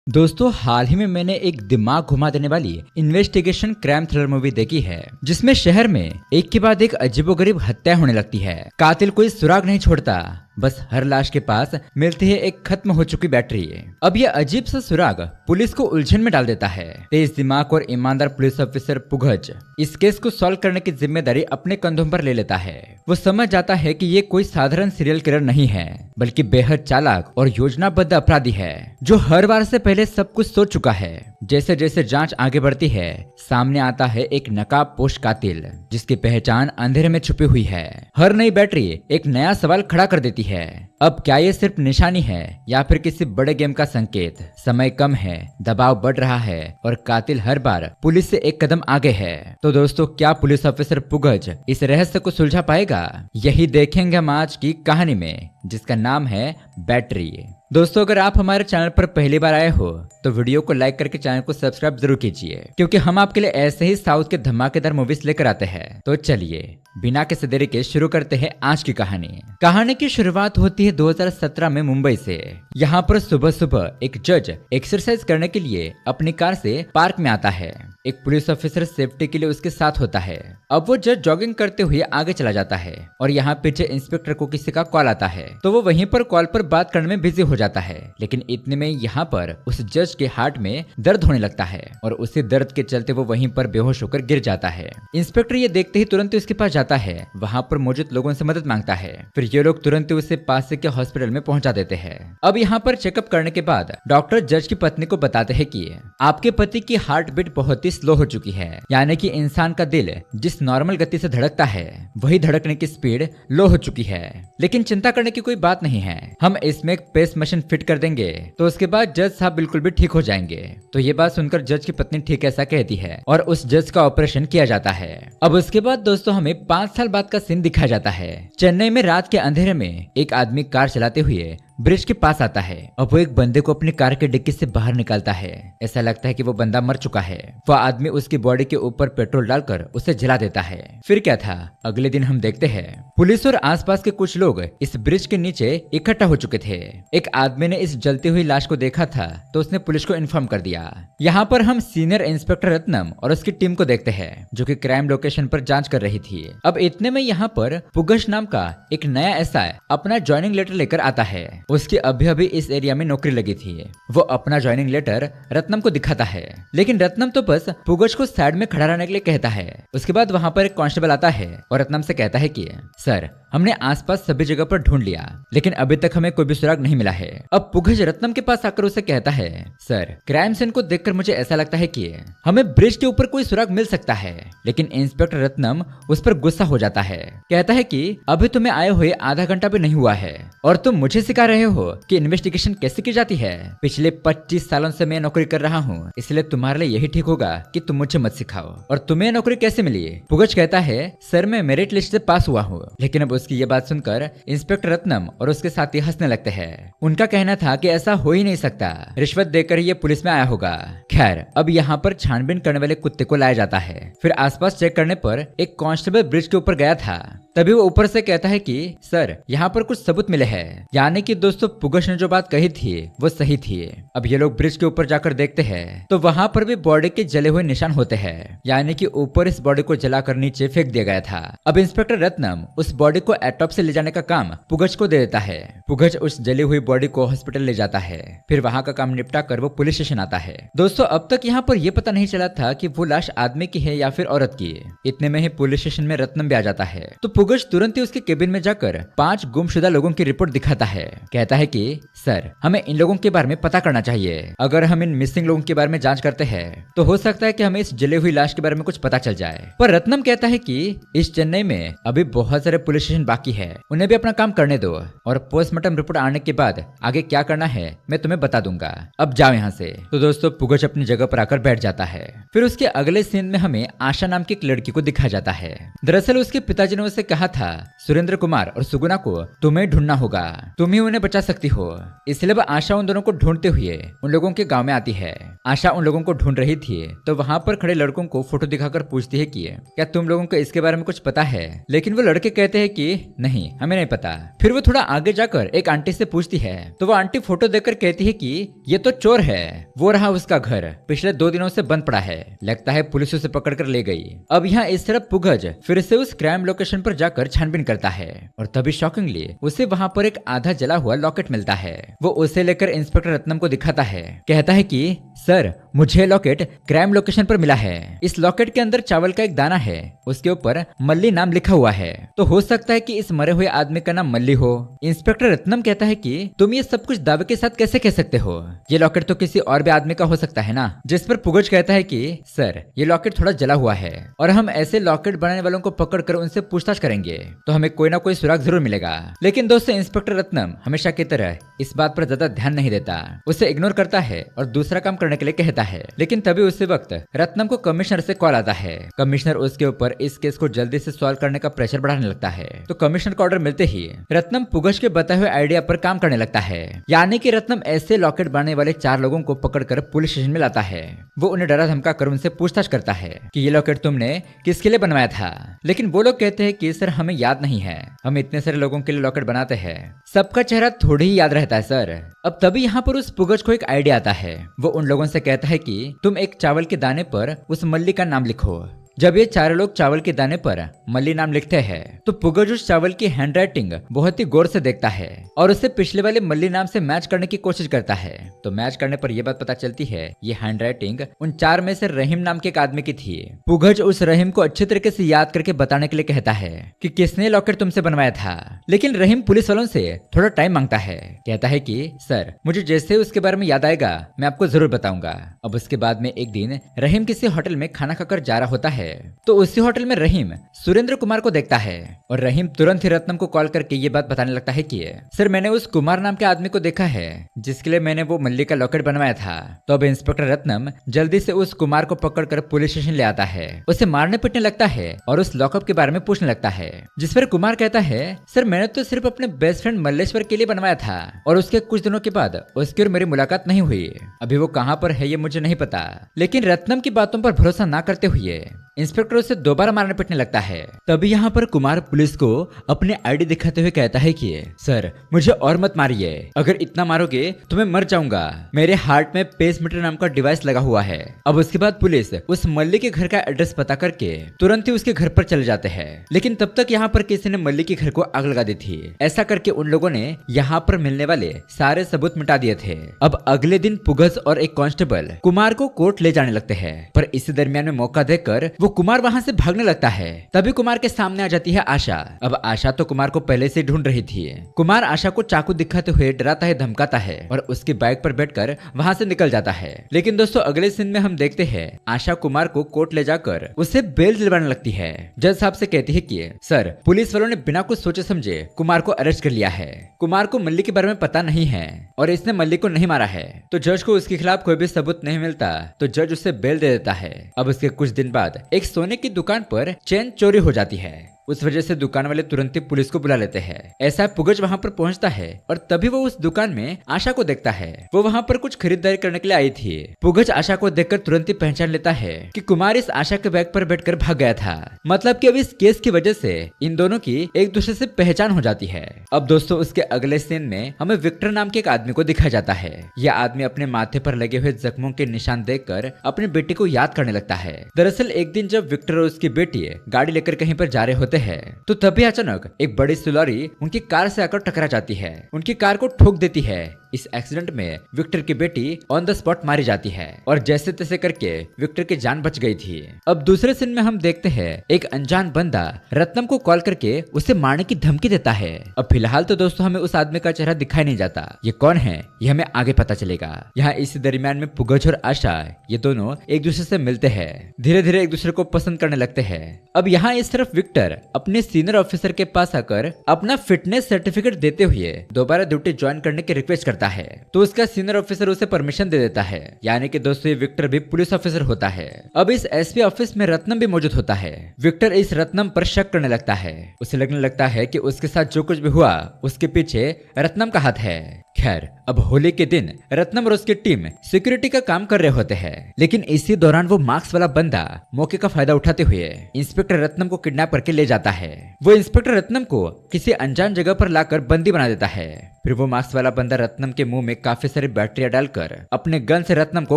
दोस्तों हाल ही में मैंने एक दिमाग घुमा देने वाली इन्वेस्टिगेशन क्राइम थ्रिलर मूवी देखी है जिसमें शहर में एक के बाद एक अजीबोगरीब हत्या होने लगती है। कातिल कोई सुराग नहीं छोड़ता, बस हर लाश के पास मिलती है एक खत्म हो चुकी बैटरी। अब यह अजीब सा सुराग पुलिस को उलझन में डाल देता है। तेज दिमाग और ईमानदार पुलिस ऑफिसर पुगज इस केस को सॉल्व करने की जिम्मेदारी अपने कंधों पर ले लेता है। वो समझ जाता है कि ये कोई साधारण सीरियल किलर नहीं है, बल्कि बेहद चालाक और योजनाबद्ध अपराधी है जो हर बार से पहले सब कुछ सोच चुका है। जैसे जैसे जांच आगे बढ़ती है, सामने आता है एक नकाबपोश कातिल जिसकी पहचान अंधेरे में छुपी हुई है। हर नई बैटरी एक नया सवाल खड़ा कर देती है। अब क्या ये सिर्फ निशानी है या फिर किसी बड़े गेम का संकेत? समय कम है, दबाव बढ़ रहा है और कातिल हर बार पुलिस से एक कदम आगे है। तो दोस्तों, क्या पुलिस ऑफिसर पुगज इस रहस्य को सुलझा पाएगा? यही देखेंगे हम आज की कहानी में, जिसका नाम है बैटरी। दोस्तों, अगर आप हमारे चैनल पर पहली बार आए हो तो वीडियो को लाइक करके चैनल को सब्सक्राइब जरूर कीजिए, क्योंकि हम आपके लिए ऐसे ही साउथ के धमाकेदार मूवीज लेकर आते हैं। तो चलिए बिना किसी देरी के शुरू करते हैं आज की कहानी की शुरुआत होती है 2017 में मुंबई से। यहाँ पर सुबह सुबह एक जज एक्सरसाइज करने के लिए अपनी कार से पार्क में आता है। एक पुलिस ऑफिसर सेफ्टी के लिए उसके साथ होता है। अब वो जज जॉगिंग करते हुए आगे चला जाता है और यहाँ पीछे इंस्पेक्टर को किसी का कॉल आता है, तो वो वहीं पर कॉल पर बात करने में बिजी हो जाता है। लेकिन इतने में यहाँ पर उस जज के हार्ट में दर्द होने लगता है और उसी दर्द के चलते वो वहीं पर बेहोश होकर गिर जाता है। इंस्पेक्टर ये देखते ही तुरंत उसके पास जाता है, वहाँ पर मौजूद लोगों से मदद मांगता है। फिर ये लोग तुरंत उसे पास के हॉस्पिटल में पहुंचा देते हैं। अब यहाँ पर चेकअप करने के बाद डॉक्टर जज की पत्नी को बताते हैं कि आपके पति की हार्ट बीट बहुत ही स्लो हो चुकी है, यानी कि इंसान का दिल जिस नॉर्मल गति से धड़कता है वही धड़कने की स्पीड लो हो चुकी है। लेकिन चिंता करने की कोई बात नहीं है, हम इसमें एक पेस मशीन फिट कर देंगे तो उसके बाद जज साहब बिल्कुल भी ठीक हो जाएंगे। तो ये बात सुनकर जज की पत्नी ठीक ऐसा कहती है और उस जज का ऑपरेशन किया जाता है। अब उसके बाद दोस्तों हमें 5 साल बाद का सीन दिखाया जाता है। चेन्नई में रात के अंधेरे में एक आदमी कार चलाते हुए ब्रिज के पास आता है। अब वो एक बंदे को अपनी कार के डिक्की से बाहर निकालता है। ऐसा लगता है कि वो बंदा मर चुका है। वो आदमी उसकी बॉडी के ऊपर पेट्रोल डालकर उसे जला देता है। फिर क्या था, अगले दिन हम देखते हैं पुलिस और आसपास के कुछ लोग इस ब्रिज के नीचे इकट्ठा हो चुके थे। एक आदमी ने इस जलती हुई लाश को देखा था तो उसने पुलिस को इन्फॉर्म कर दिया। यहाँ पर हम सीनियर इंस्पेक्टर रत्नम और उसकी टीम को देखते हैं जो कि क्राइम लोकेशन पर जांच कर रही थी। अब इतने में यहाँ पर पुगश नाम का एक नया एसआई अपना ज्वाइनिंग लेटर लेकर आता है। उसकी अभी अभी इस एरिया में नौकरी लगी थी। वो अपना ज्वाइनिंग लेटर रत्नम को दिखाता है, लेकिन रत्नम तो बस पुगज को साइड में खड़ा रहने के लिए कहता है। उसके बाद वहाँ पर एक कांस्टेबल आता है और रत्नम से कहता है कि सर, हमने आसपास सभी जगह पर ढूंढ लिया, लेकिन अभी तक हमें कोई भी सुराग नहीं मिला है। अब पुगज रत्नम के पास आकर उसे कहता है, सर, क्राइम सीन को देखकर मुझे ऐसा लगता है कि हमें ब्रिज के ऊपर कोई सुराग मिल सकता है। लेकिन इंस्पेक्टर रत्नम उस पर गुस्सा हो जाता है, कहता है कि अभी तुम्हें आए हुए आधा घंटा भी नहीं हुआ है और तुम मुझे सिखा रहे हो कि इन्वेस्टिगेशन कैसे की जाती है। पिछले 25 सालों से मैं नौकरी कर रहा हूँ, इसलिए तुम्हारे लिए यही ठीक होगा कि तुम मुझे मत सिखाओ। और तुम्हें नौकरी कैसे मिली? पुगज कहता है, सर, मैं मेरिट लिस्ट से पास हुआ हूँ। लेकिन अब उसकी ये बात सुनकर इंस्पेक्टर रत्नम और उसके साथी हंसने लगते हैं। उनका कहना था कि ऐसा हो ही नहीं सकता, रिश्वत देकर ये पुलिस में आया होगा। खैर, अब यहाँ पर छानबीन करने वाले कुत्ते को लाया जाता है। फिर आसपास चेक करने पर एक कांस्टेबल ब्रिज के ऊपर गया था। तभी वो ऊपर से कहता है कि सर, यहाँ पर कुछ सबूत मिले हैं। यानी कि दोस्तों पुगश ने जो बात कही थी वो सही थी। अब ये लोग ब्रिज के ऊपर जाकर देखते हैं तो वहाँ पर भी बॉडी के जले हुए निशान होते हैं, यानी कि ऊपर इस बॉडी को जलाकर नीचे फेंक दिया गया था। अब इंस्पेक्टर रत्नम उस बॉडी को एटॉप्सी ले जाने का काम पुगज को दे देता है। पुगज उस जली हुई बॉडी को हॉस्पिटल ले जाता है। फिर वहाँ का काम निपटा कर वो पुलिस स्टेशन आता है। दोस्तों, अब तक यहाँ पर यह पता नहीं चला था कि वो लाश आदमी की है या फिर औरत की। इतने में ही पुलिस स्टेशन में रत्नम भी आ जाता है। तो पुगज तुरंत ही उसके केबिन में जाकर 5 गुमशुदा लोगों की रिपोर्ट दिखाता है। कहता है कि सर, हमें इन लोगों के बारे में पता करना चाहिए। अगर हम इन मिसिंग लोगों के बारे में जांच करते हैं तो हो सकता है कि हमें इस जली हुई लाश के बारे में कुछ पता चल जाए। पर रत्नम कहता है कि इस चेन्नई में अभी बहुत सारे पुलिस स्टेशन बाकी है, उन्हें भी अपना काम करने दो और पोस्टमार्टम रिपोर्ट आने के बाद आगे क्या करना है मैं तुम्हें बता दूंगा। अब जाओ यहाँ से। तो दोस्तों पुगज अपनी जगह पर आकर बैठ जाता है। फिर उसके अगले सीन में हमें आशा नाम की एक लड़की को दिखाया जाता है। दरअसल उसके पिताजी ने उसे कहा था सुरेंद्र कुमार और सुगुना को तुम्हें ढूंढना होगा, तुम ही उन्हें बचा सकती हो। इसलिए वह आशा उन दोनों को ढूंढते हुए उन लोगों के गांव में आती है। आशा उन लोगों को ढूंढ रही थी तो वहां पर खड़े लड़कों को फोटो दिखाकर पूछती है कि क्या तुम लोगों को इसके बारे में कुछ पता है, लेकिन वो लड़के कहते हैं कि नहीं, हमें नहीं पता। फिर वो थोड़ा आगे जाकर एक आंटी से पूछती है तो वो आंटी फोटो देखकर कहती है कि ये तो चोर है, वो रहा उसका घर पिछले 2 दिनों से बंद पड़ा है, लगता है पुलिस उसे पकड़ कर ले गई। अब यहाँ इस तरफ पुगज फिर से उस क्राइम लोकेशन पर जाकर छानबीन करता है और तभी शॉकिंगली उसे वहाँ पर एक आधा जला हुआ लॉकेट मिलता है। वो उसे लेकर इंस्पेक्टर रत्नम को दिखाता है, कहता है कि सर मुझे लॉकेट क्राइम लोकेशन पर मिला है। इस लॉकेट के अंदर चावल का एक दाना है, उसके ऊपर मल्ली नाम लिखा हुआ है, तो हो सकता है कि इस मरे हुए आदमी का नाम मल्ली हो। इंस्पेक्टर रत्नम कहता है कि तुम ये सब कुछ दावे के साथ कैसे कह सकते हो, ये लॉकेट तो किसी और भी आदमी का हो सकता है ना। जिस पर पुगज कहता है कि सर ये लॉकेट थोड़ा जला हुआ है और हम ऐसे लॉकेट बनाने वालों को पकड़कर उनसे पूछताछ करेंगे तो हमें कोई ना कोई सुराग जरूर मिलेगा। लेकिन दोस्तों इंस्पेक्टर रत्नम हमेशा की तरह इस बात पर ज्यादा ध्यान नहीं देता, उसे इग्नोर करता है और दूसरा काम करने के लिए कहता है। लेकिन तभी उसी वक्त रत्नम को कमिश्नर से कॉल आता है। कमिश्नर उसके ऊपर इस केस को जल्दी से सॉल्व करने का प्रेशर बढ़ाने लगता है। तो कमिश्नर का ऑर्डर मिलते ही रत्नम पुगज के बताए हुए आइडिया पर काम करने लगता है, यानी कि रत्नम ऐसे लॉकेट बनाने वाले 4 लोगों को पकड़कर पुलिस स्टेशन में लाता है। वो उन्हें डरा धमका कर उनसे पूछताछ करता है कि ये लॉकेट तुमने किसके लिए बनवाया था। लेकिन वो लोग कहते हैं कि सर हमें याद नहीं है, हम इतने सारे लोगों के लिए लॉकेट बनाते हैं, सबका चेहरा थोड़ी ही याद रहता है सर। अब तभी यहाँ पर उस पुगज को एक आइडिया आता है। वो उन लोगों से कहता है कि तुम एक चावल के दाने पर उस मल्ली का नाम लिखो। जब ये 4 लोग चावल के दाने पर मल्ली नाम लिखते हैं तो पुगज उस चावल की हैंडराइटिंग बहुत ही गौर से देखता है और उसे पिछले वाले मल्ली नाम से मैच करने की कोशिश करता है। तो मैच करने पर यह बात पता चलती है ये हैंडराइटिंग उन 4 में से रहीम नाम के एक आदमी की थी। पुगज उस रहीम को अच्छे तरीके से याद करके बताने के लिए कहता है कि किसने लॉकेट तुमसे बनवाया था। लेकिन रहीम पुलिस वालों से थोड़ा टाइम मांगता है, कहता है कि सर मुझे जैसे उसके बारे में याद आएगा मैं आपको जरूर बताऊंगा। अब उसके बाद में एक दिन रहीम किसी होटल में खाना खाकर जा रहा होता है तो उसी होटल में रहीम सुरेंद्र कुमार को देखता है और रहीम तुरंत ही रत्नम को कॉल करके ये बात बताने लगता है कि सर मैंने उस कुमार नाम के आदमी को देखा है जिसके लिए मैंने वो मल्ली का लॉकेट बनवाया था। तो अब इंस्पेक्टर रत्नम जल्दी से उस कुमार को पकड़कर पुलिस स्टेशन ले आता है, उसे मारने पीटने लगता है और उस लॉकअप के बारे में पूछने लगता है। जिस पर कुमार कहता है सर मैंने तो सिर्फ अपने बेस्ट फ्रेंड मल्लेश्वर के लिए बनवाया था और उसके कुछ दिनों के बाद उसकी और मेरी मुलाकात नहीं हुई, अभी वो कहाँ पर है ये मुझे नहीं पता। लेकिन रत्नम की बातों पर भरोसा न करते हुए इंस्पेक्टर उसे दोबारा मारने पीटने लगता है। तभी यहाँ पर कुमार पुलिस को अपने आईडी दिखाते हुए कहता है कि सर मुझे और मत मारिए, अगर इतना मारोगे तो मैं मर जाऊंगा, मेरे हार्ट में पेसमीटर नाम का डिवाइस लगा हुआ है। अब उसके बाद पुलिस उस मल्ली के घर का एड्रेस पता करके तुरंत ही उसके घर पर चले जाते हैं। लेकिन तब तक यहाँ पर किसी ने मल्ली के घर को आग लगा दी थी। ऐसा करके उन लोगों ने यहाँ पर मिलने वाले सारे सबूत मिटा दिए थे। अब अगले दिन पुगस और एक कांस्टेबल कुमार को कोर्ट ले जाने लगते हैं, पर इसी दरमियान में मौका देकर वो कुमार वहाँ से भागने लगता है। तभी कुमार के सामने आ जाती है आशा। अब आशा तो कुमार को पहले से ढूंढ रही थी। कुमार आशा को चाकू दिखाते हुए डराता है, धमकाता है और उसकी बाइक पर बैठकर वहाँ से निकल जाता है। लेकिन दोस्तों अगले सीन में हम देखते हैं आशा कुमार को कोर्ट ले जाकर उसे बेल दिलवाने लगती है। जज साहब से कहती है कि सर पुलिस वालों ने बिना कुछ सोचे समझे कुमार को अरेस्ट कर लिया है। कुमार को मल्ली के बारे में पता नहीं है और इसने मल्ली को नहीं मारा है। तो जज को उसके खिलाफ कोई भी सबूत नहीं मिलता तो जज उसे बेल दे देता है। अब उसके कुछ दिन बाद एक सोने की दुकान पर चेन चोरी हो जाती है। उस वजह से दुकान वाले तुरंत ही पुलिस को बुला लेते हैं। ऐसा पुगज वहाँ पर पहुँचता है और तभी वो उस दुकान में आशा को देखता है। वो वहाँ पर कुछ खरीदारी करने के लिए आई थी। पुगज आशा को देखकर तुरंत ही पहचान लेता है कि कुमार इस आशा के बैग पर बैठकर भाग गया था। मतलब कि अब इस केस की वजह से इन दोनों की एक दूसरे से पहचान हो जाती है। अब दोस्तों उसके अगले सीन में हमें विक्टर नाम के एक आदमी को दिखाया जाता है। यह आदमी अपने माथे पर लगे हुए जख्मों के निशान देखकर अपनी बेटी को याद करने लगता है। दरअसल एक दिन जब विक्टर और उसकी बेटी गाड़ी लेकर कहीं पर जा रहे होते हैं तो तभी अचानक एक बड़ी सी लॉरी उनकी कार से आकर टकरा जाती है, उनकी कार को ठोक देती है। इस एक्सीडेंट में विक्टर की बेटी ऑन द स्पॉट मारी जाती है और जैसे तैसे करके विक्टर की जान बच गई थी। अब दूसरे सीन में हम देखते हैं एक अनजान बंदा रत्नम को कॉल करके उसे मारने की धमकी देता है। अब फिलहाल तो दोस्तों हमें उस आदमी का चेहरा दिखाई नहीं जाता, ये कौन है ये हमें आगे पता चलेगा। यहाँ इसी दरमियान में पुगज और आशा ये दोनों एक दूसरे से मिलते हैं, धीरे धीरे एक दूसरे को पसंद करने लगते हैं। अब यहाँ इस तरफ विक्टर अपने सीनियर ऑफिसर के पास आकर अपना फिटनेस सर्टिफिकेट देते हुए दोबारा ड्यूटी ज्वाइन करने की रिक्वेस्ट करता है, तो उसका सीनियर ऑफिसर उसे परमिशन दे देता है। यानी कि दोस्तों ये विक्टर भी पुलिस ऑफिसर होता है। अब इस एसपी ऑफिस में रत्नम भी मौजूद होता है। विक्टर इस रत्नम पर शक करने लगता है। उसे लगने लगता है कि उसके साथ जो कुछ भी हुआ उसके पीछे रत्नम का हाथ है। खैर, अब होली के दिन रत्नम और उसकी टीम सिक्योरिटी का काम कर रहे होते हैं, लेकिन इसी दौरान वो मार्क्स वाला बंदा मौके का फायदा उठाते हुए इंस्पेक्टर रत्नम को किडनैप करके ले जाता है। वो इंस्पेक्टर रत्नम को किसी अनजान जगह पर लाकर बंदी बना देता है। फिर वो मार्क्स वाला बंदा रत्नम के मुंह में काफी सारी बैटरियां डालकर अपने गन से रत्नम को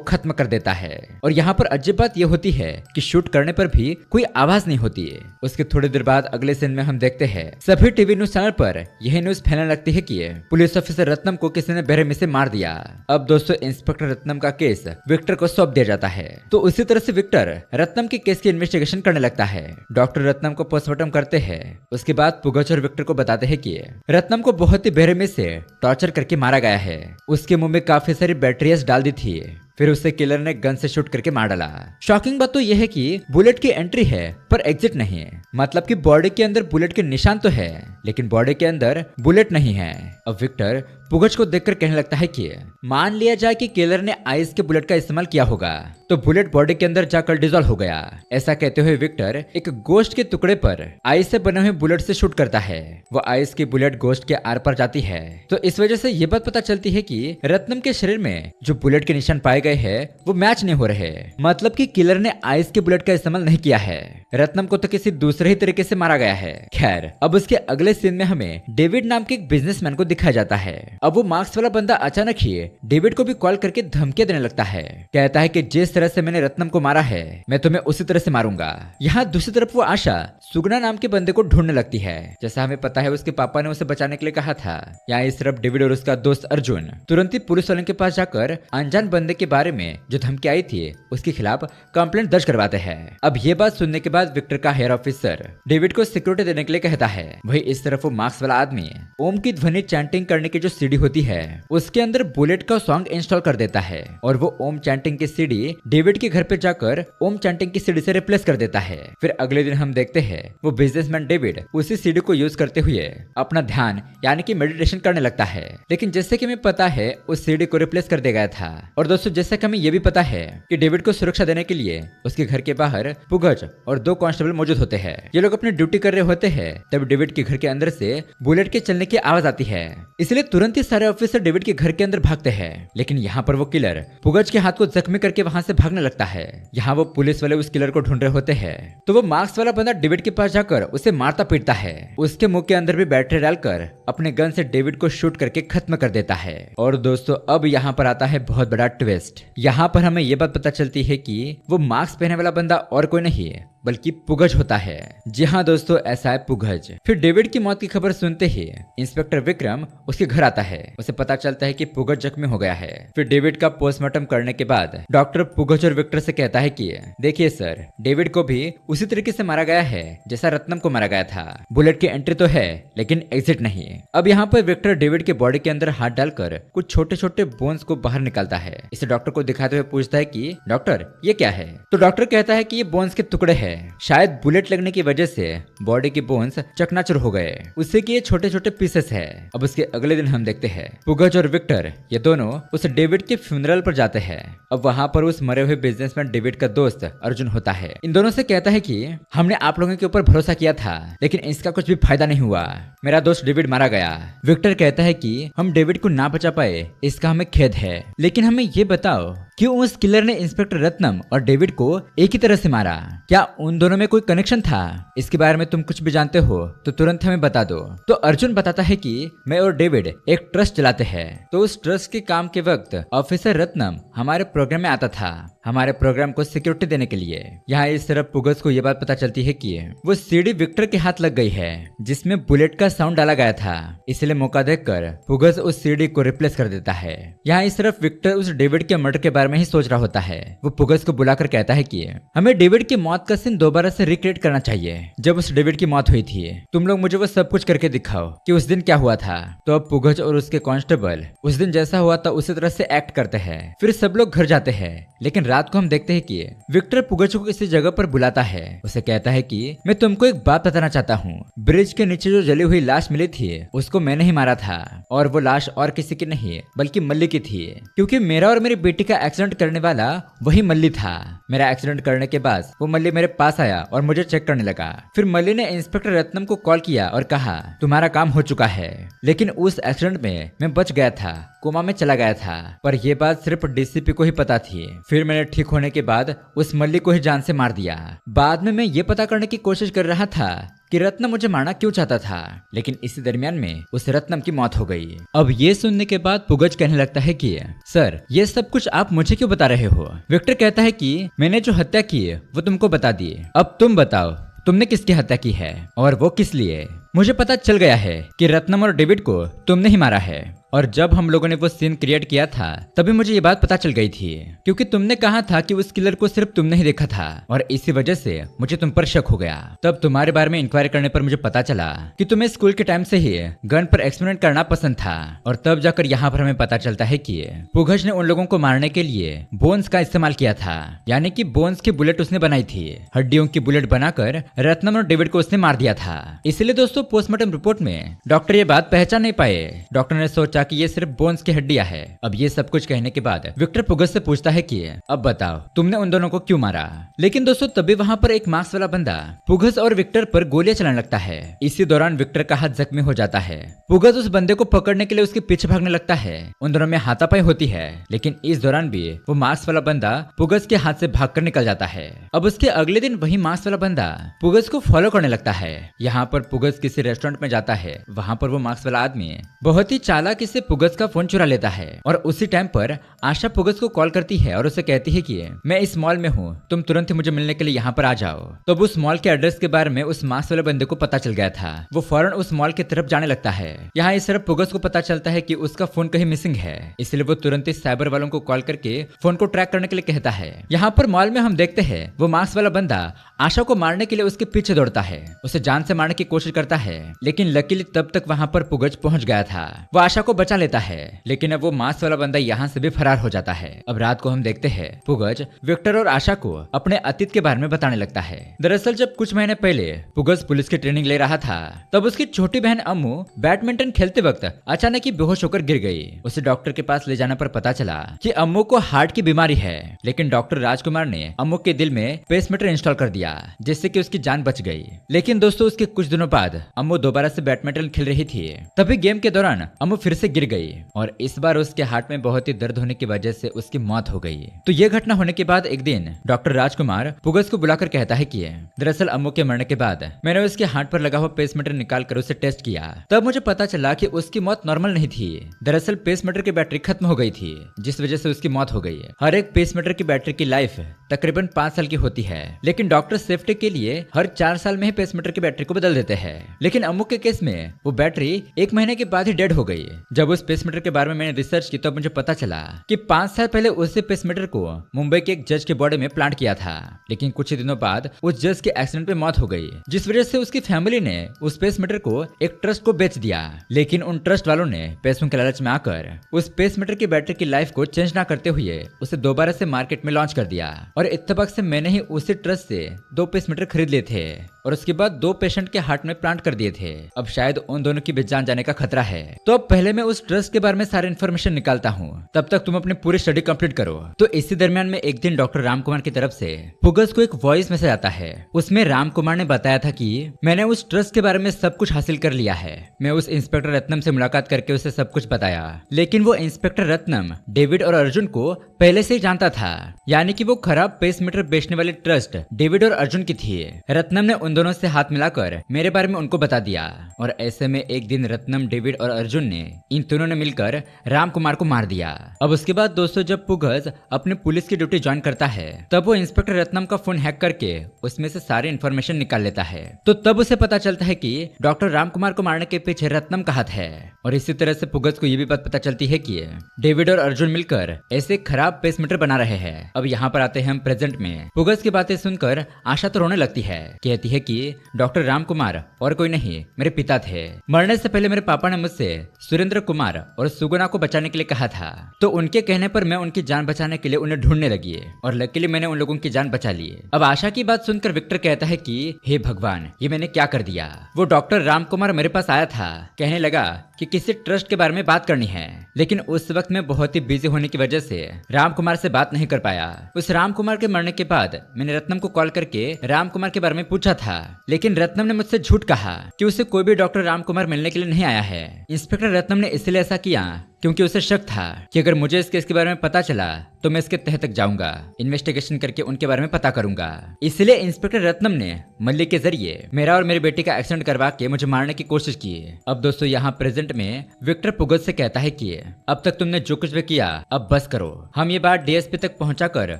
खत्म कर देता है। और यहाँ पर अजीब बात यह होती है कि शूट करने पर भी कोई आवाज नहीं होती है। उसके थोड़ी देर बाद अगले सीन में हम देखते हैं सभी टीवी न्यूज चैनल पर यही न्यूज फैलने लगती है कि पुलिस ऑफिसर रत्नम को किसी ने बेरहमी से मार दिया। अब दोस्तों इंस्पेक्टर रत्नम का केस विक्टर को सौंप दिया जाता है। तो उसी तरह से विक्टर रत्नम के केस की इन्वेस्टिगेशन करने लगता है। डॉक्टर रत्नम को पोस्टमार्टम करते हैं। उसके बाद पुगच और विक्टर को बताते हैं कि रत्नम को बहुत ही बेरहमी से टॉर्चर करके मारा गया है। उसके मुंह में काफी सारी बैटरीज डाल दी थी, फिर उसे किलर ने गन से शूट करके मार डाला। शॉकिंग बात तो यह है कि बुलेट की एंट्री है पर एग्जिट नहीं है। मतलब कि बॉडी के अंदर बुलेट के निशान तो है लेकिन बॉडी के अंदर बुलेट नहीं है। अब विक्टर पुगच को देखकर कहने लगता है कि मान लिया जाए कि किलर ने आइस के बुलेट का इस्तेमाल किया होगा तो बुलेट बॉडी के अंदर जाकर डिजॉल्व हो गया। ऐसा कहते हुए विक्टर एक गोश्त के टुकड़े पर आइस से बने हुए बुलेट से शूट करता है। वो आइस की बुलेट गोश्त के आर पर जाती है। तो इस वजह से ये बात पता चलती है कि रत्नम के शरीर में जो बुलेट के निशान पाए गए हैं वो मैच नहीं हो रहे। मतलब कि किलर ने आइस के बुलेट का इस्तेमाल नहीं किया है। रत्नम को तो किसी दूसरे ही तरीके से मारा गया है। खैर, अब उसके अगले सीन में हमें डेविड नाम के एक बिजनेसमैन को दिखाया जाता है। अब वो मार्क्स वाला बंदा अचानक ही डेविड को भी कॉल करके धमकियां देने लगता है। कहता है कि जिस तरह से मैंने रत्नम को मारा है मैं तुम्हें उसी तरह से मारूंगा। यहाँ दूसरी तरफ वो आशा सुगना नाम के बंदे को ढूंढने लगती है। जैसा हमें पता है उसके पापा ने उसे बचाने के लिए कहा था। यहाँ इस तरफ डेविड और उसका दोस्त अर्जुन तुरंत ही पुलिस वालों के पास जाकर अनजान बंदे के बारे में जो धमकी आई थी उसके खिलाफ कंप्लेंट दर्ज करवाते हैं। अब ये बात सुनने के बाद विक्टर का हेयर ऑफिसर डेविड को सिक्योरिटी देने के लिए कहता है। वही इस तरफ वो मार्क्स वाला आदमी ओम की ध्वनि चैंटिंग करने की जो सीडी होती है उसके अंदर बुलेट का सॉन्ग इंस्टॉल कर देता है और वो ओम चैंटिंग की सीडी डेविड के घर पे जाकर ओम चैंटिंग की सीडी से रिप्लेस कर देता है। फिर अगले दिन हम देखते हैं वो बिजनेसमैन डेविड उसी सीडी को यूज करते हुए अपना ध्यान यानी कि मेडिटेशन करने लगता है। लेकिन जैसे कि हमें पता है उस सीडी को रिप्लेस कर दिया गया था। और दोस्तों जैसा कि हमें यह भी पता है कि डेविड को सुरक्षा देने के लिए उसके घर के बाहर पुगच और 2 कांस्टेबल मौजूद होते हैं। ये लोग अपनी ड्यूटी कर रहे होते हैं तब डेविड के घर के अंदर से बुलेट के चलने की आवाज आती है। इसलिए तुरंत ही सारे ऑफिसर डेविड के घर के अंदर भागते हैं। लेकिन यहाँ पर वो किलर पुगच के हाथ को जख्मी करके वहां से भागने लगता है। यहाँ वो पुलिस वाले उस किलर को ढूंढ रहे होते हैं तो वो मार्क्स वाला बंदा डेविड के पास जाकर उसे मारता पीटता है। उसके मुंह के अंदर भी बैटरी डालकर अपने गन से डेविड को शूट करके खत्म कर देता है। और दोस्तों अब यहाँ पर आता है बहुत बड़ा ट्विस्ट। यहाँ पर हमें ये बात पता चलती है कि वो मास्क पहने वाला बंदा और कोई नहीं बल्कि पुगज होता है। जी हाँ दोस्तों, ऐसा है पुगज। फिर डेविड की मौत की खबर सुनते ही इंस्पेक्टर विक्रम उसके घर आता है। उसे पता चलता है कि पुगज जख्मी हो गया है। फिर डेविड का पोस्टमार्टम करने के बाद डॉक्टर पुगज और विक्टर से कहता है कि देखिए सर, डेविड को भी उसी तरीके से मारा गया है जैसा रत्नम को मारा गया था। बुलेट की एंट्री तो है लेकिन एग्जिट नहीं। अब यहाँ पर विक्टर डेविड के बॉडी के अंदर हाथ डालकर कुछ छोटे छोटे बोन्स को बाहर निकालता है। इसे डॉक्टर को दिखाते हुए पूछता है कि डॉक्टर ये क्या है? तो डॉक्टर कहता है कि ये बोन्स के टुकड़े हैं। शायद बुलेट लगने की वजह से बॉडी के बोन्स चकनाचूर हो गए, उससे कि ये छोटे छोटे पीसेस है। अब उसके अगले दिन हम देखते हैं पुगज और विक्टर ये दोनों उस डेविड के फ्यूनरल पर जाते हैं। अब वहाँ पर उस मरे हुए बिजनेसमैन डेविड का दोस्त अर्जुन होता है। इन दोनों से कहता है कि हमने आप लोगों के ऊपर भरोसा किया था लेकिन इसका कुछ भी फायदा नहीं हुआ। मेरा दोस्त डेविड मारा गया। विक्टर कहता है कि हम डेविड को ना बचा पाए इसका हमें खेद है, लेकिन हमें ये बताओ क्यों उस किलर ने इंस्पेक्टर रत्नम और डेविड को एक ही तरह से मारा? क्या उन दोनों में कोई कनेक्शन था? इसके बारे में तुम कुछ भी जानते हो तो तुरंत हमें बता दो। तो अर्जुन बताता है कि मैं और डेविड एक ट्रस्ट चलाते हैं। तो उस ट्रस्ट के काम के वक्त ऑफिसर रत्नम हमारे प्रोग्राम में आता था, हमारे प्रोग्राम को सिक्योरिटी देने के लिए। यहाँ इस तरफ पुगस को यह बात पता चलती है कि वो सीडी विक्टर के हाथ लग गई है जिसमें बुलेट का साउंड डाला गया था। इसलिए मौका देखकर पुगस उस सीडी को रिप्लेस कर देता है। यहाँ इस तरफ विक्टर उस डेविड के मर्डर के बारे में ही सोच रहा होता है। वो पुगस को बुलाकर कहता है कि हमें डेविड की मौत का सीन दोबारा से रिक्रिएट करना चाहिए जब उस डेविड की मौत हुई थी। तुम लोग मुझे वो सब कुछ करके दिखाओ कि उस दिन क्या हुआ था। तो अब पुगस और उसके कांस्टेबल उस दिन जैसा हुआ था उसी तरह से एक्ट करते हैं। फिर सब लोग घर जाते हैं लेकिन रात को हम देखते हैं कि विक्टर पुगच को किसी जगह पर बुलाता है। उसे कहता है कि मैं तुमको एक बात बताना चाहता हूँ। ब्रिज के नीचे जो जली हुई लाश मिली थी उसको मैंने ही मारा था, और वो लाश और किसी की नहीं बल्कि मल्ली की थी, क्योंकि मेरा और मेरी बेटी का एक्सीडेंट करने वाला वही मल्ली था। मेरा एक्सीडेंट करने के बाद वो मल्ली मेरे पास आया और मुझे चेक करने लगा। फिर मल्ली ने इंस्पेक्टर रत्नम को कॉल किया और कहा तुम्हारा काम हो चुका है। लेकिन उस एक्सीडेंट में मैं बच गया था, कोमा में चला गया था, पर यह बात सिर्फ डीसीपी को ही पता थी। फिर मैंने ठीक होने के बाद उस मल्ली को ही जान से मार दिया। बाद में मैं ये पता करने की कोशिश कर रहा था कि रत्नम मुझे मारना क्यों चाहता था, लेकिन इसी दरमियान में उस रत्नम की मौत हो गई। अब ये सुनने के बाद पुगच कहने लगता है कि सर ये सब कुछ आप मुझे क्यों बता रहे हो। विक्टर कहता है कि मैंने जो हत्या की वो तुमको बता दी, अब तुम बताओ तुमने किसकी हत्या की है और वो किस लिए। मुझे पता चल गया है कि रत्नम और डेविड को तुमने ही मारा है, और जब हम लोगों ने वो सीन क्रिएट किया था तभी मुझे ये बात पता चल गई थी, क्योंकि तुमने कहा था कि उस किलर को सिर्फ तुमने ही देखा था, और इसी वजह से मुझे तुम पर शक हो गया। तब तुम्हारे बारे में इंक्वायरी करने पर मुझे पता चला कि तुम्हें स्कूल के टाइम से ही गन पर एक्सपेरिमेंट करना पसंद था, और तब जाकर यहाँ पर हमें पता चलता है कि पुगच ने उन लोगों को मारने के लिए बोन्स का इस्तेमाल किया था, यानी कि बोन्स की बुलेट उसने बनाई थी। हड्डियों की बुलेट बनाकर रत्नम और डेविड को उसने मार दिया था। इसलिए दोस्तों पोस्टमार्टम रिपोर्ट में डॉक्टर ये बात पहचान नहीं पाए। डॉक्टर ने सोचा कि ये सिर्फ बोन्स की हड्डियां है। अब ये सब कुछ कहने के बाद विक्टर पुगच से पूछता है कि अब बताओ तुमने उन दोनों को क्यों मारा। लेकिन दोस्तों तभी वहां पर एक मास्क वाला बंदा पुगच और विक्टर पर गोलियां चलाने लगता है। इसी दौरान विक्टर का हाथ जख्मी हो जाता है। पुगच उस बंदे को पकड़ने के लिए उसके पीछे भागने लगता है। उन दोनों में हाथापाई होती है, लेकिन इस दौरान भी वो मास्क वाला बंदा पुगच के हाथ से भागकर निकल जाता है। अब उसके अगले दिन वही मास्क वाला बंदा पुगच को फॉलो करने लगता है। यहाँ पर पुगच किसी रेस्टोरेंट में जाता है। वहाँ पर वो मास्क वाला आदमी बहुत ही चालाकी से पुगच का फोन चुरा लेता है, और उसी टाइम पर आशा पुगच को कॉल करती है और उसे कहती है कि मैं इस मॉल में हूँ, तुम तुरंत ही मुझे मिलने के लिए यहाँ पर आ जाओ। तो उस मॉल के एड्रेस के बारे में उस मास्क वाले बंदे को पता चल गया था। वो फौरन उस मॉल की तरफ जाने लगता है। यहाँ इस तरफ पुगच को पता चलता है कि उसका फोन कहीं मिसिंग है, इसलिए वो तुरंत ही साइबर वालों को कॉल करके फोन को ट्रैक करने के लिए कहता है। यहाँ पर मॉल में हम देखते हैं वो मास्क वाला बंदा आशा को मारने के लिए उसके पीछे दौड़ता है, उसे जान से मारने की कोशिश करता है, लेकिन लकीली तब तक वहाँ पर पुगच पहुंच गया था। वो आशा को बचा लेता है, लेकिन अब वो मास्क वाला बंदा यहाँ से भी फरार हो जाता है। अब रात को हम देखते हैं पुगच विक्टर और आशा को अपने अतीत के बारे में बताने लगता है। दरअसल जब कुछ महीने पहले पुगच पुलिस की ट्रेनिंग ले रहा था, तब उसकी छोटी बहन अम्मू बैडमिंटन खेलते वक्त अचानक ही बेहोश होकर गिर गई। उसे डॉक्टर के पास ले जाने पर पता चला कि अम्मू को हार्ट की बीमारी है, लेकिन डॉक्टर राजकुमार ने अम्मू के दिल में पेसमीटर इंस्टॉल कर दिया, जिससे कि उसकी जान बच गई। लेकिन दोस्तों उसके कुछ दिनों बाद अम्मू दोबारा से बैडमिंटन खेल रही थी। तभी गेम के दौरान अम्मू फिर से गिर गई, और इस बार उसके हार्ट में बहुत ही दर्द होने की वजह से उसकी मौत हो गई। तो ये घटना होने के बाद एक दिन डॉक्टर राजकुमार पुगच को बुलाकर कहता है कि दरअसल अम्मू के मरने के बाद मैंने उसके हार्ट पर लगा हुआ पेसमीटर निकाल कर उसे टेस्ट किया। तब मुझे पता चला कि उसकी मौत नॉर्मल नहीं थी। दरअसल पेसमीटर की बैटरी खत्म हो गई थी, जिस वजह से उसकी मौत हो गई। हर एक पेसमीटर की बैटरी की लाइफ तकरीबन 5 साल की होती है, लेकिन डॉक्टर सेफ्टी के लिए हर 4 साल में ही पेसमीटर की बैटरी को बदल देते हैं। लेकिन अम्मू के केस में वो बैटरी 1 महीने के बाद ही डेड हो गई। जब उस पेसमीटर के बारे में मैंने रिसर्च की, तब मुझे पता चला कि 5 साल पहले उसी पेसमीटर को मुंबई के एक जज के बॉडी में प्लांट किया था, लेकिन कुछ ही दिनों बाद उस जज के एक्सीडेंट में मौत हो गई, जिस वजह से उसकी फैमिली ने उस पेसमीटर को एक ट्रस्ट को बेच दिया। लेकिन उन ट्रस्ट वालों ने पैसों के लालच में आकर उस पेसमीटर की बैटरी की लाइफ को चेंज ना करते हुए उसे दोबारा से मार्केट में लॉन्च कर दिया, और इत्तेफाक से मैंने ही उसी ट्रस्ट से 2 पेसमीटर खरीद लिए थे, और उसके बाद 2 पेशेंट के हार्ट में प्लांट कर दिए थे। अब शायद उन दोनों की भी जान जाने का खतरा है। तो अब पहले मैं उस ट्रस्ट के बारे में सारी इन्फॉर्मेशन निकालता हूँ, तब तक तुम अपनी पूरी स्टडी कंप्लीट करो। तो इसी दरमियान में एक दिन डॉक्टर रामकुमार की तरफ से पुगच को एक वॉइस मैसेज आता है। उसमें रामकुमार ने बताया था कि मैंने उस ट्रस्ट के बारे में सब कुछ हासिल कर लिया है। मैं उस इंस्पेक्टर रत्नम से मुलाकात करके उसे सब कुछ बताया, लेकिन वो इंस्पेक्टर रत्नम डेविड और अर्जुन को पहले से ही जानता था, यानी कि वो खराब पेसमीटर बेचने वाली ट्रस्ट डेविड और अर्जुन की थी। रत्नम ने उन दोनों से हाथ मिलाकर मेरे बारे में उनको बता दिया, और ऐसे में एक दिन रत्नम, डेविड और अर्जुन ने इन तीनों ने मिलकर रामकुमार को मार दिया। अब उसके बाद दोस्तों जब पुगच अपने पुलिस की ड्यूटी ज्वाइन करता है, तब वो इंस्पेक्टर रत्नम का फोन हैक करके उसमें से सारी इन्फॉर्मेशन निकाल लेता है। तो तब उसे पता चलता है कि डॉक्टर रामकुमार को मारने के पीछे रत्नम का हाथ है, और इसी तरह से पुगच को ये भी बात पता चलती है कि डेविड और अर्जुन मिलकर ऐसे खराब पेसमीटर बना रहे हैं। अब यहाँ पर आते हैं हम प्रेजेंट में। पुगच की बातें सुनकर आशा तो रोने लगती है, कहती है कि डॉक्टर रामकुमार और कोई कोई नहीं मेरे पिता थे। मरने से पहले मेरे पापा ने मुझसे सुरेंद्र कुमार और सुगुना को बचाने के लिए कहा था, तो उनके कहने पर मैं उनकी जान बचाने के लिए उन्हें ढूंढने लगी और लकीली मैंने उन लोगों की जान बचा ली। अब आशा की बात सुनकर विक्टर कहता है कि हे भगवान, ये मैंने क्या कर दिया। वो डॉक्टर राम कुमार मेरे पास आया था, कहने लगा कि किसी ट्रस्ट के बारे में बात करनी है, लेकिन उस वक्त मैं बहुत ही बिजी होने की वजह से राम कुमार से बात नहीं कर पाया। उस राम कुमार के मरने के बाद मैंने रत्नम को कॉल करके राम कुमार के बारे में पूछा था, लेकिन रत्नम ने मुझसे झूठ कहा कि उसे कोई भी डॉक्टर राम कुमार मिलने के लिए नहीं आया है। इंस्पेक्टर रत्नम ने इसलिए ऐसा किया क्योंकि उसे शक था कि अगर मुझे इस केस के बारे में पता चला तो मैं इसके तह तक जाऊंगा, इन्वेस्टिगेशन करके उनके बारे में पता करूंगा। इसलिए इंस्पेक्टर रत्नम ने मल्लिक के जरिए मेरा और मेरी बेटी का एक्सीडेंट करवा के मुझे मारने की कोशिश की। अब दोस्तों यहाँ प्रेजेंट में विक्टर पुगत से कहता है कि अब तक तुमने जो कुछ भी किया अब बस करो, हम ये बात डीएसपी तक पहुंचाकर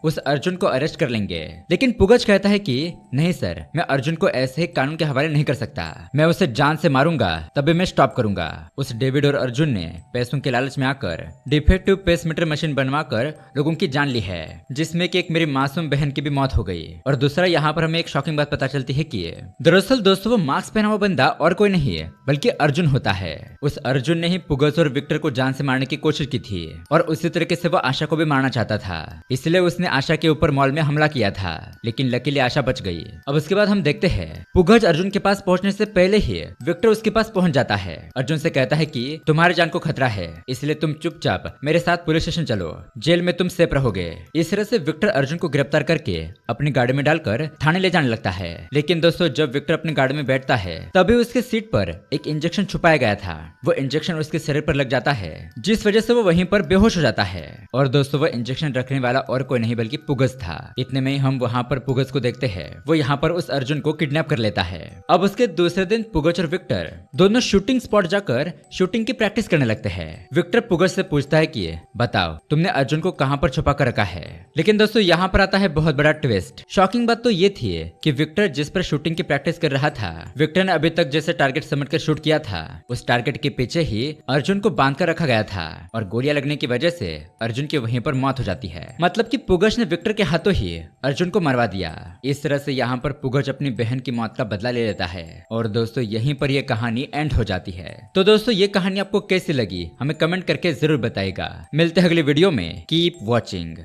उस अर्जुन को अरेस्ट कर लेंगे। लेकिन पुगच कहता है कि नहीं सर, मैं अर्जुन को ऐसे ही कानून के हवाले नहीं कर सकता, मैं उसे जान से मारूंगा तभी मैं स्टॉप करूंगा। उस डेविड और अर्जुन ने पैसों के लालच में आकर डिफेक्टिव पेसमीटर मशीन बनवाकर लोगों की जान ली है, जिसमें कि एक मेरी मासूम बहन की भी मौत हो गई। और दूसरा यहाँ पर हमें एक शॉकिंग बात पता चलती है कि दरअसल दोस्तों वो मास्क पहना हुआ बंदा और कोई नहीं है बल्कि अर्जुन होता है। उस अर्जुन ने ही पुगस और विक्टर को जान से मारने की कोशिश की थी और उसी तरीके से वो आशा को भी मारना चाहता था, इसलिए उसने आशा के ऊपर मॉल में हमला किया था, लेकिन लकीली आशा बच गई। अब उसके बाद हम देखते हैं पुगज अर्जुन के पास पहुंचने से पहले ही विक्टर उसके पास पहुंच जाता है। अर्जुन से कहता है कि तुम्हारी जान को खतरा है, इसलिए तुम चुपचाप मेरे साथ पुलिस स्टेशन चलो, जेल में तुम सेफ रहोगे। इस तरह से विक्टर अर्जुन को गिरफ्तार करके अपनी गाड़ी में डालकर थाने ले जाने लगता है। लेकिन दोस्तों जब विक्टर अपनी गाड़ी में बैठता है तभी उसके सीट पर एक इंजेक्शन छुपाया गया था। वो इंजेक्शन उसके शरीर पर लग जाता है, जिस वजह से वो वहीं पर बेहोश हो जाता है। और दोस्तों वो इंजेक्शन रखने वाला और कोई नहीं बल्कि पुगस था। इतने में ही हम वहाँ पर पुगस को देखते हैं, वो यहाँ पर उस अर्जुन को किडनैप कर लेता है। अब उसके दूसरे दिन पुगच और विक्टर दोनों शूटिंग स्पॉट जाकर शूटिंग की प्रैक्टिस करने लगते हैं। विक्टर पुगच से पूछता है कि बताओ तुमने अर्जुन को कहां पर छुपा कर रखा है। लेकिन दोस्तों यहाँ पर आता है बहुत बड़ा ट्विस्ट। शॉकिंग बात तो ये थी कि विक्टर जिस पर शूटिंग की प्रैक्टिस कर रहा था, विक्टर ने अभी तक जैसे टारगेट समझकर शूट किया था, उस टारगेट के पीछे ही अर्जुन को बांध कर रखा गया था और गोलियां लगने की वजह से अर्जुन की वहीं पर मौत हो जाती है। मतलब कि पुगच ने विक्टर के हाथों ही अर्जुन को मरवा दिया। इस तरह से यहाँ पर पुगच अपनी बहन की मौत का बदला ले लेता है और दोस्तों यहीं पर यह कहानी एंड हो जाती है। तो दोस्तों ये कहानी आपको कैसी लगी हमें कमेंट करके जरूर बताइएगा। मिलते हैं अगली वीडियो में। Keep watching.